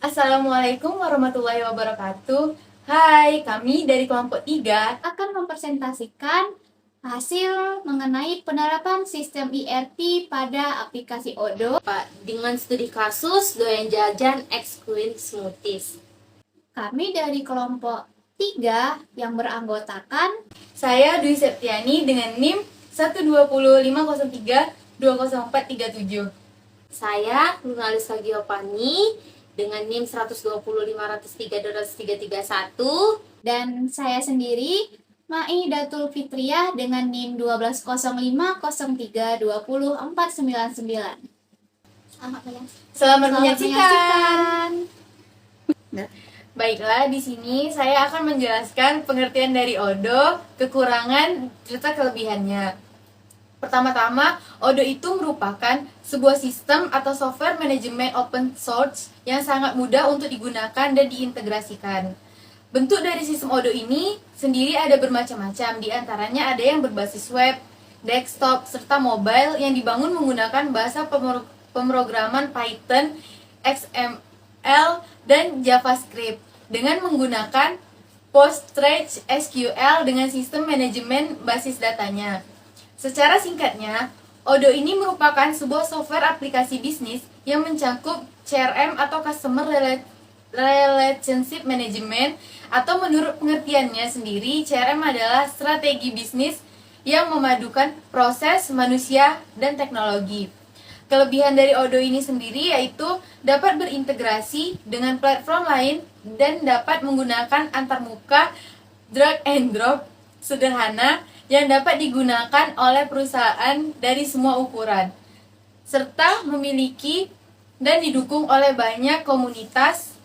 Assalamualaikum warahmatullahi wabarakatuh. Hai, kami dari kelompok 3 akan mempresentasikan hasil mengenai penerapan sistem ERP pada aplikasi Odoo Pak, dengan studi kasus doyan jajan ex Queen Smoothies. Kami dari kelompok 3 yang beranggotakan saya Dwi Septiani dengan NIM 12050320437. Saya Luna Aliska Giovanni dengan NIM 120503231. dan saya sendiri Maidatul Fitriah dengan NIM 120503200499. Selamat menyaksikan. Baiklah, di sini saya akan menjelaskan pengertian dari Odoo, kekurangan serta kelebihannya. Pertama-tama, Odoo itu merupakan sebuah sistem atau software manajemen open source yang sangat mudah untuk digunakan dan diintegrasikan. Bentuk dari sistem Odoo ini sendiri ada bermacam-macam, di antaranya ada yang berbasis web, desktop, serta mobile yang dibangun menggunakan bahasa pemrograman Python, XML, dan JavaScript dengan menggunakan PostgreSQL dengan sistem manajemen basis datanya. Secara singkatnya, Odoo ini merupakan sebuah software aplikasi bisnis yang mencakup CRM atau Customer Relationship Management, atau menurut pengertiannya sendiri, CRM adalah strategi bisnis yang memadukan proses, manusia, dan teknologi. Kelebihan dari Odoo ini sendiri yaitu dapat berintegrasi dengan platform lain dan dapat menggunakan antarmuka drag and drop sederhana yang dapat digunakan oleh perusahaan dari semua ukuran, serta memiliki dan didukung oleh banyak komunitas,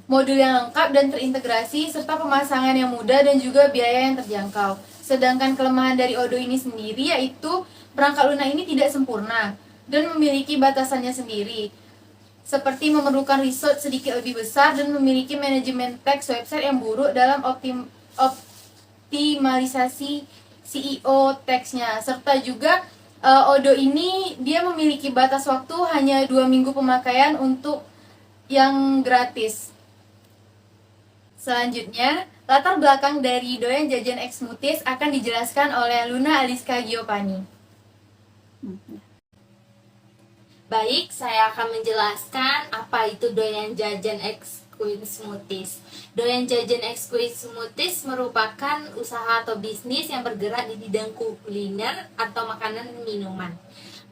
modul yang lengkap dan terintegrasi, serta pemasangan yang mudah dan juga biaya yang terjangkau. Sedangkan kelemahan dari Odoo ini sendiri yaitu perangkat lunak ini tidak sempurna dan memiliki batasannya sendiri, seperti memerlukan resource sedikit lebih besar dan memiliki manajemen teks website yang buruk dalam optimalisasi SEO teksnya, serta juga Odoo ini dia memiliki batas waktu hanya 2 minggu pemakaian untuk yang gratis. Selanjutnya, latar belakang dari doyan jajan ex Smoothies akan dijelaskan oleh Luna Aliska Giovanni. Baik, saya akan menjelaskan apa itu doyan jajan ex Queen Smoothies. Doyan jajan ex Queen Smoothies merupakan usaha atau bisnis yang bergerak di bidang kuliner atau makanan dan minuman.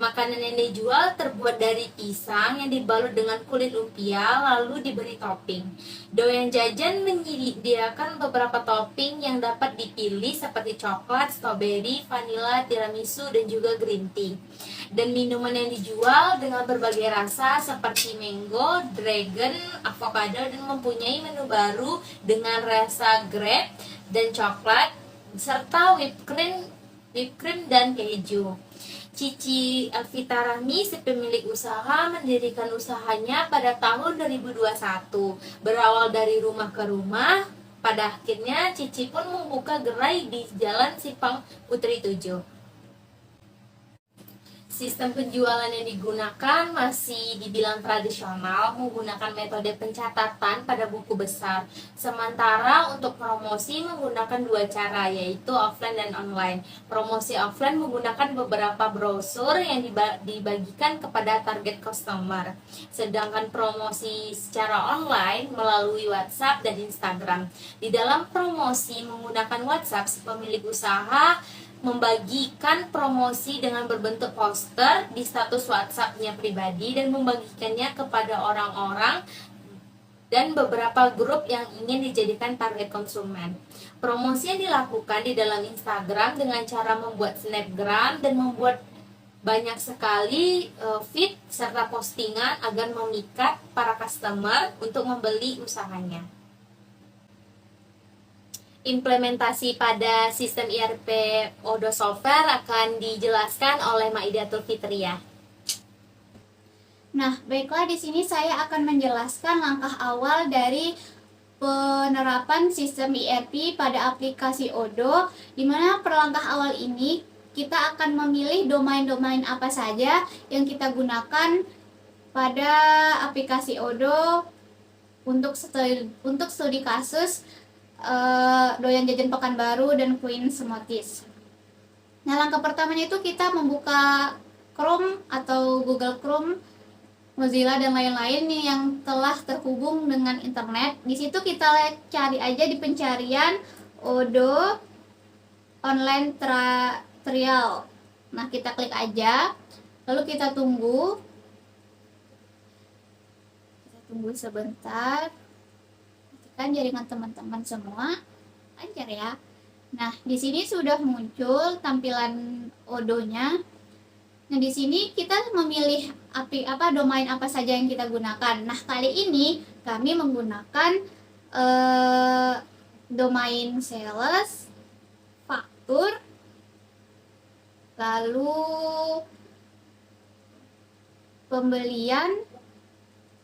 Makanan yang dijual terbuat dari pisang yang dibalut dengan kulit lumpia lalu diberi topping. Doyan jajan menyediakan beberapa topping yang dapat dipilih seperti coklat, stroberi, vanila, tiramisu, dan juga green tea. Dan minuman yang dijual dengan berbagai rasa seperti mango, dragon, avocado, dan mempunyai menu baru dengan rasa grape dan coklat serta whipped cream dan keju. Cici Elvita Rahmi, si pemilik usaha, mendirikan usahanya pada tahun 2021. Berawal dari rumah ke rumah, pada akhirnya Cici pun membuka gerai di Jalan Simpang Putri 7. Sistem penjualan yang digunakan masih dibilang tradisional, menggunakan metode pencatatan pada buku besar. Sementara untuk promosi menggunakan dua cara, yaitu offline dan online. Promosi offline menggunakan beberapa brosur yang dibagikan kepada target customer. Sedangkan promosi secara online melalui WhatsApp dan Instagram. Di dalam promosi menggunakan WhatsApp, si pemilik usaha membagikan promosi dengan berbentuk poster di status WhatsApp-nya pribadi dan membagikannya kepada orang-orang dan beberapa grup yang ingin dijadikan target konsumen. Promosi yang dilakukan di dalam Instagram dengan cara membuat snapgram dan membuat banyak sekali feed serta postingan agar memikat para customer untuk membeli usahanya. Implementasi pada sistem ERP Odoo Software akan dijelaskan oleh Maidatul Fitriah. Nah, baiklah, di sini saya akan menjelaskan langkah awal dari penerapan sistem ERP pada aplikasi Odoo, di mana per langkah awal ini kita akan memilih domain-domain apa saja yang kita gunakan pada aplikasi Odoo untuk studi kasus doyan jajan Pekanbaru dan Queen Smoothies. Nah, langkah pertamanya itu kita membuka Chrome atau Google Chrome, Mozilla dan lain-lain yang telah terhubung dengan internet. Di situ kita cari aja di pencarian Odo online trial. Nah, kita klik aja, lalu kita tunggu sebentar. Kan jaringan teman-teman semua lancar ya. Nah, di sini sudah muncul tampilan Odonya. Nah, di sini kita memilih domain apa saja yang kita gunakan. Nah, kali ini kami menggunakan domain sales, faktur, lalu pembelian,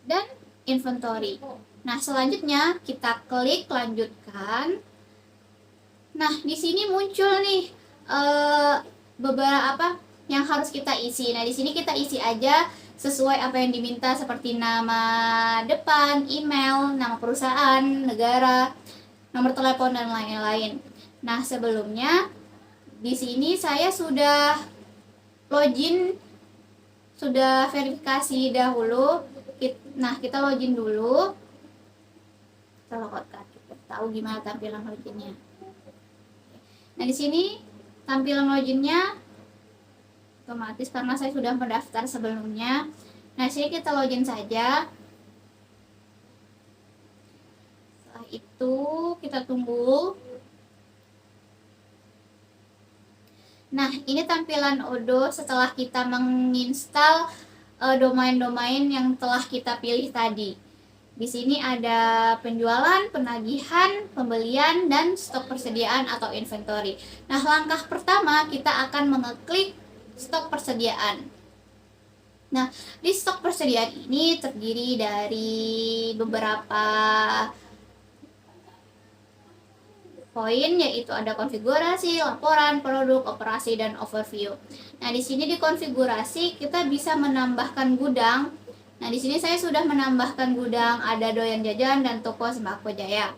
dan inventory. Nah, selanjutnya kita klik lanjutkan. Nah, di sini muncul nih beberapa yang harus kita isi. Nah, di sini kita isi aja sesuai apa yang diminta, seperti nama depan, email, nama perusahaan, negara, nomor telepon dan lain-lain. Nah, sebelumnya di sini saya sudah login, sudah verifikasi dahulu. Nah, kita login dulu. Kita logout, kita tahu gimana tampilan loginnya. Nah, di sini tampilan loginnya otomatis karena saya sudah mendaftar sebelumnya. Nah, sini kita login saja. Setelah itu kita tunggu. Nah, ini tampilan Odo setelah kita menginstal domain-domain yang telah kita pilih tadi. Di sini ada penjualan, penagihan, pembelian, dan stok persediaan atau inventory. Nah, langkah pertama kita akan mengeklik stok persediaan. Nah, di stok persediaan ini terdiri dari beberapa poin, yaitu ada konfigurasi, laporan, produk, operasi, dan overview. Nah, di sini di konfigurasi kita bisa menambahkan gudang. Nah, di sini saya sudah menambahkan gudang, ada doyan jajan dan toko sembako Jaya.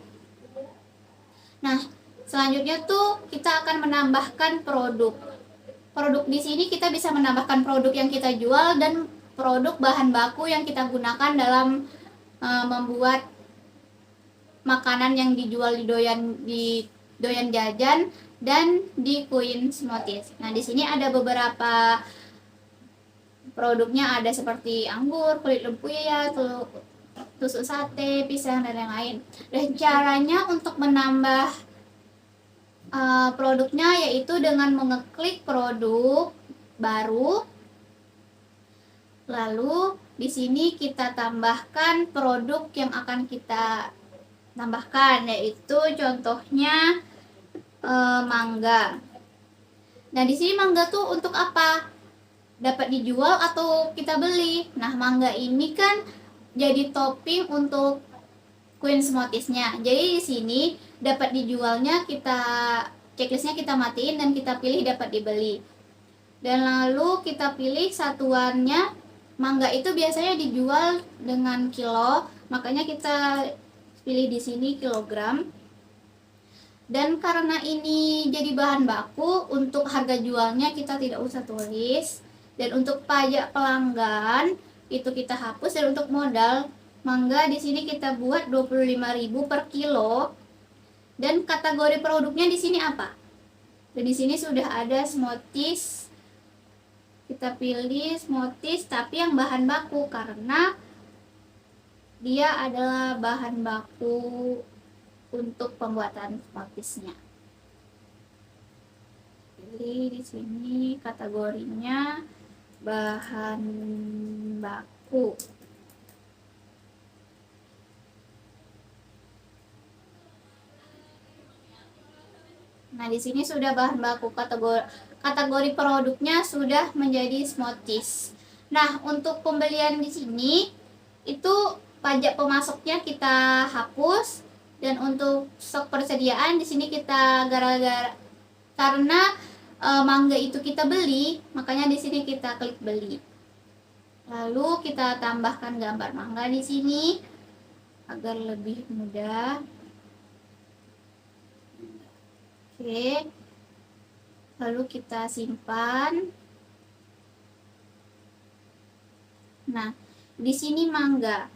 Nah, selanjutnya tuh kita akan menambahkan produk. Produk di sini kita bisa menambahkan produk yang kita jual dan produk bahan baku yang kita gunakan dalam membuat makanan yang dijual di doyan jajan dan di Queen Smoothies. Nah, di sini ada beberapa produknya, ada seperti anggur, kulit lempuya, tusuk sate, pisang, dan lain-lain. Dan caranya untuk menambah produknya yaitu dengan mengeklik produk baru, lalu di sini kita tambahkan produk yang akan kita tambahkan, yaitu contohnya mangga. Nah, di sini mangga tuh untuk apa? Dapat dijual atau kita beli. Nah, mangga ini kan jadi topping untuk Queen Smoothies-nya. Jadi di sini dapat dijualnya kita checklistnya kita matiin dan kita pilih dapat dibeli. Dan lalu kita pilih satuannya. Mangga itu biasanya dijual dengan kilo, makanya kita pilih di sini kilogram. Dan karena ini jadi bahan baku, untuk harga jualnya kita tidak usah tulis. Dan untuk pajak pelanggan itu kita hapus. Dan untuk modal mangga di sini kita buat 25.000 per kilo. Dan kategori produknya di sini apa? Dan di sini sudah ada smoothies. Kita pilih smoothies tapi yang bahan baku karena dia adalah bahan baku untuk pembuatan smoothiesnya. Pilih di sini kategorinya bahan baku. Nah, di sini sudah bahan baku, kategori produknya sudah menjadi smoothies. Nah, untuk pembelian di sini itu pajak pemasoknya kita hapus, dan untuk stok persediaan di sini kita karena mangga itu kita beli, makanya di sini kita klik beli. Lalu kita tambahkan gambar mangga di sini. agar lebih mudah. Oke, lalu kita simpan. Nah, di sini mangga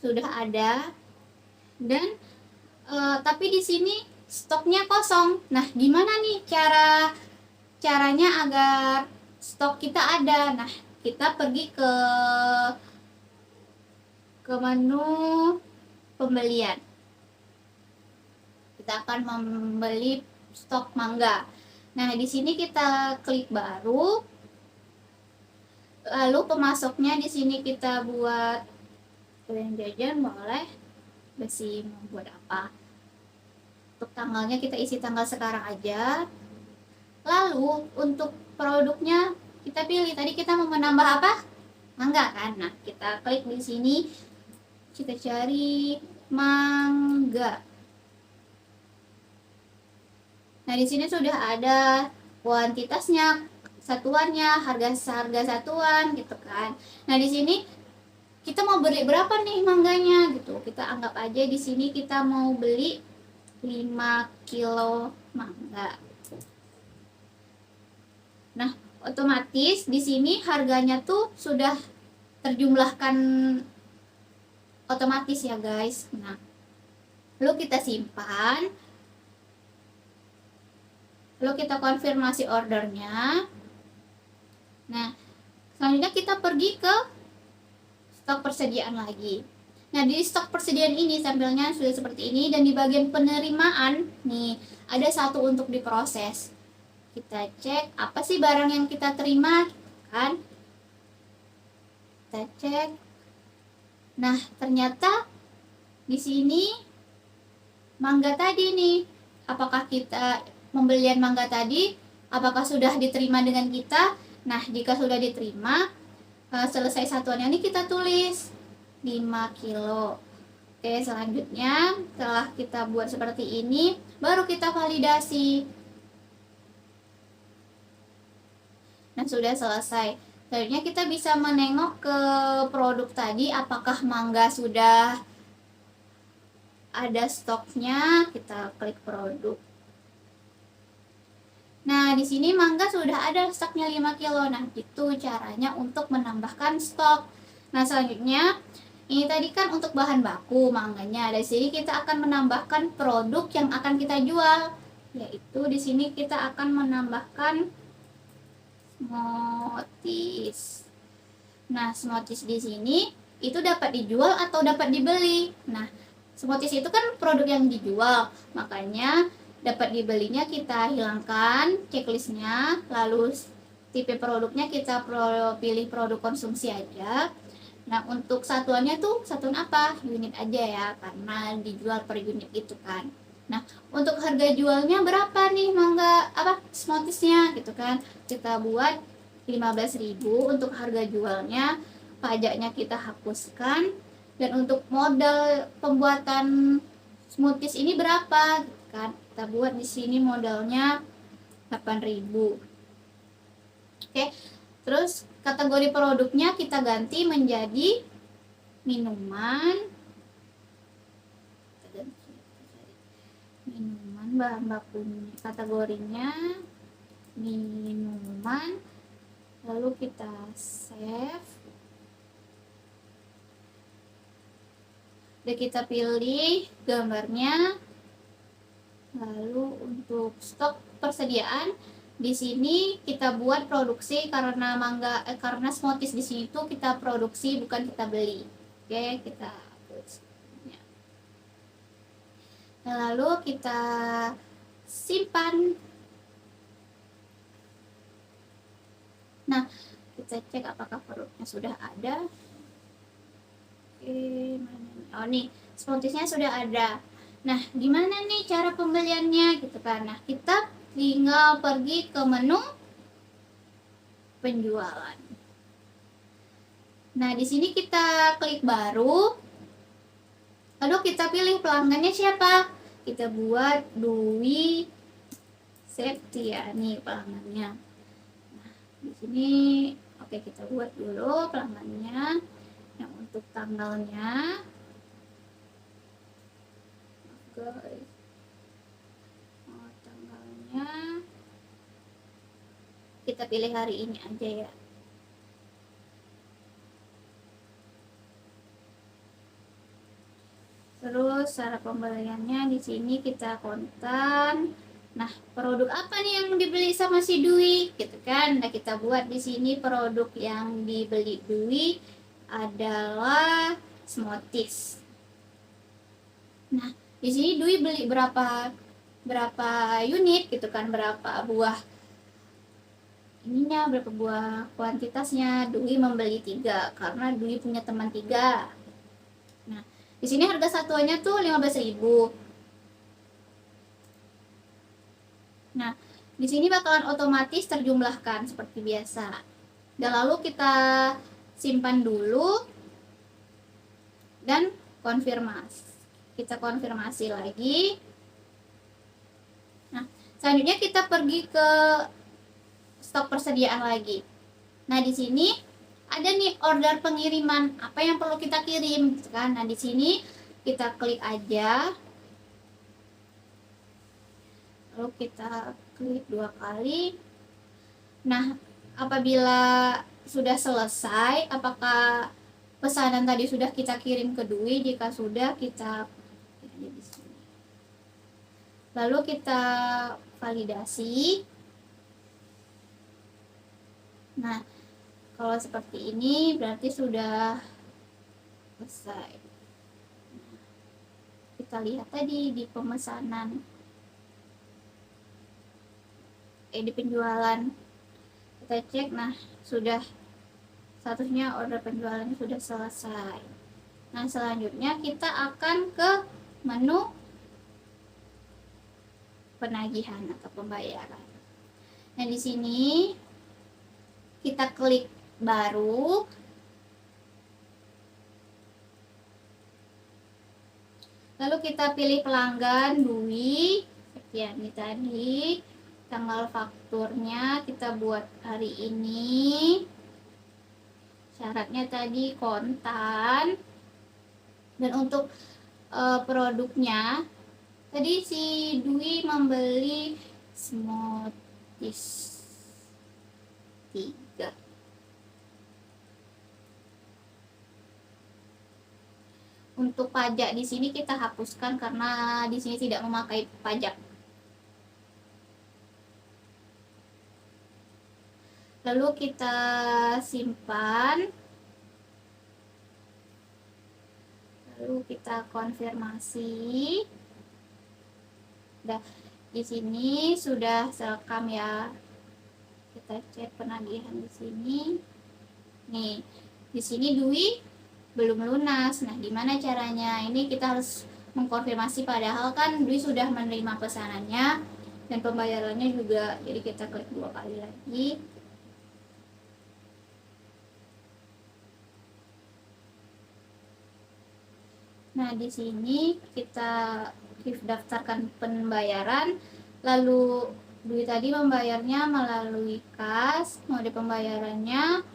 sudah ada, dan tapi di sini stoknya kosong. Nah, gimana nih caranya agar stok kita ada? Nah, kita pergi ke menu pembelian. Kita akan membeli stok mangga. Nah, di sini kita klik baru. Lalu pemasoknya di sini kita buat doyan jajan boleh. Besi mau buat apa? Untuk tanggalnya kita isi tanggal sekarang aja. Lalu untuk produknya kita pilih. Tadi kita mau menambah apa? Mangga kan? Nah, kita klik di sini. Kita cari mangga. Nah, di sini sudah ada kuantitasnya, satuannya, harga satuan gitu kan. Nah, di sini kita mau beli berapa nih mangganya gitu. Kita anggap aja di sini kita mau beli 5 kilo mangga. Nah, otomatis di sini harganya tuh sudah terjumlahkan otomatis ya, guys. Nah, lalu kita simpan. Lalu kita konfirmasi ordernya. Nah, selanjutnya kita pergi ke stok persediaan lagi. Nah, di stok persediaan ini sampelnya sudah seperti ini, dan di bagian penerimaan nih ada satu untuk diproses. Kita cek apa sih barang yang kita terima kan? Kita cek. Nah, ternyata di sini mangga tadi nih. Apakah kita pembelian mangga tadi apakah sudah diterima dengan kita? Nah, jika sudah diterima, selesai satuannya ini kita tulis 5 kilo. Oke, selanjutnya setelah kita buat seperti ini, baru kita validasi. Nah, sudah selesai. Selanjutnya kita bisa menengok ke produk tadi, apakah mangga sudah ada stoknya. Kita klik produk. Nah, di sini mangga sudah ada stoknya 5 kilo. Nah, itu caranya untuk menambahkan stok. Nah, selanjutnya ini tadi kan untuk bahan baku mangganya. Dari sini kita akan menambahkan produk yang akan kita jual, yaitu di sini kita akan menambahkan smoothies. Nah, smoothies di sini itu dapat dijual atau dapat dibeli. Nah, smoothies itu kan produk yang dijual, makanya dapat dibelinya kita hilangkan checklistnya, lalu tipe produknya kita pilih produk konsumsi aja. Nah, untuk satuannya tuh satuan apa? Unit aja ya, karena dijual per unit itu kan. Nah, untuk harga jualnya berapa nih mangga smoothiesnya gitu kan? Kita buat 15.000 untuk harga jualnya, pajaknya kita hapuskan, dan untuk modal pembuatan smoothies ini berapa gitu kan? Kita buat di sini modalnya 8.000. Oke. Terus kategori produknya kita ganti menjadi minuman. Minuman, bahan bakunya kategorinya minuman. Lalu kita save. Dan kita pilih gambarnya. Lalu untuk stok persediaan di sini kita buat produksi, karena karena smoothies di sini tuh kita produksi bukan kita beli. Oke, kita hapus. Nah, lalu kita simpan. Nah, kita cek apakah produknya sudah ada. Oke, mana? Oh nih, smoothiesnya sudah ada. Nah, gimana nih cara pembeliannya gitu kan? Nah, kita tinggal pergi ke menu penjualan. Nah, di sini kita klik baru. Lalu kita pilih pelanggannya siapa? Kita buat Dwi Septiani pelanggannya. Nah, di sini oke, kita buat dulu pelanggannya. Yang untuk tanggalnya guys. Tanggalnya kita pilih hari ini aja ya. Terus cara pembeliannya di sini kita kontan. Nah, produk apa nih yang dibeli sama si Dwi? Gitu kan. Nah, kita buat di sini produk yang dibeli Dwi adalah smoothies. Nah, di sini Dwi beli berapa unit gitu kan, berapa buah ininya, berapa buah kuantitasnya. Dwi membeli 3 karena Dwi punya teman 3. Nah, di sini harga satuannya tuh 15.000. Nah, di sini bakalan otomatis terjumlahkan seperti biasa. Dan lalu kita simpan dulu dan konfirmasi. Kita konfirmasi lagi. Nah, selanjutnya kita pergi ke stok persediaan lagi. Nah, di sini ada nih order pengiriman, apa yang perlu kita kirim gitu kan. Nah, di sini kita klik aja. Lalu kita klik 2 kali. Nah, apabila sudah selesai, apakah pesanan tadi sudah kita kirim ke Dwi? Jika sudah, kita di sini. Lalu kita validasi. Nah, kalau seperti ini berarti sudah selesai. Nah, kita lihat tadi di pemesanan, di penjualan, kita cek. Nah, sudah statusnya order penjualan sudah selesai. Nah, selanjutnya kita akan ke menu penagihan atau pembayaran. Nah, di sini kita klik baru. Lalu kita pilih pelanggan Dwi seperti ini tadi. Tanggal fakturnya kita buat hari ini. Syaratnya tadi kontan. Dan untuk produknya tadi si Dwi membeli smoothies 3. Untuk pajak di sini kita hapuskan karena di sini tidak memakai pajak. Lalu kita simpan. Lalu kita konfirmasi. Nah, di sini sudah terekam ya. Kita cek penagihan di sini. Nih, di sini Dwi belum lunas. Nah, gimana caranya? Ini kita harus mengkonfirmasi, padahal kan Dwi sudah menerima pesanannya dan pembayarannya juga. Jadi kita klik 2 kali lagi. Nah, di sini kita daftarkan pembayaran. Lalu Dwi tadi membayarnya melalui kas, mode pembayarannya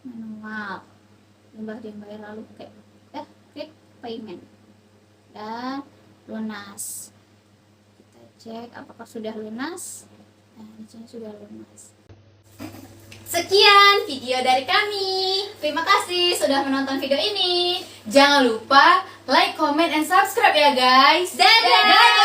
manual. Dia bayar lalu klik payment dan lunas. Kita cek apakah sudah lunas. Nah, di sini sudah lunas. Sekian video dari kami. Terima kasih sudah menonton video ini. Jangan lupa like, comment, and subscribe ya guys. Dadah!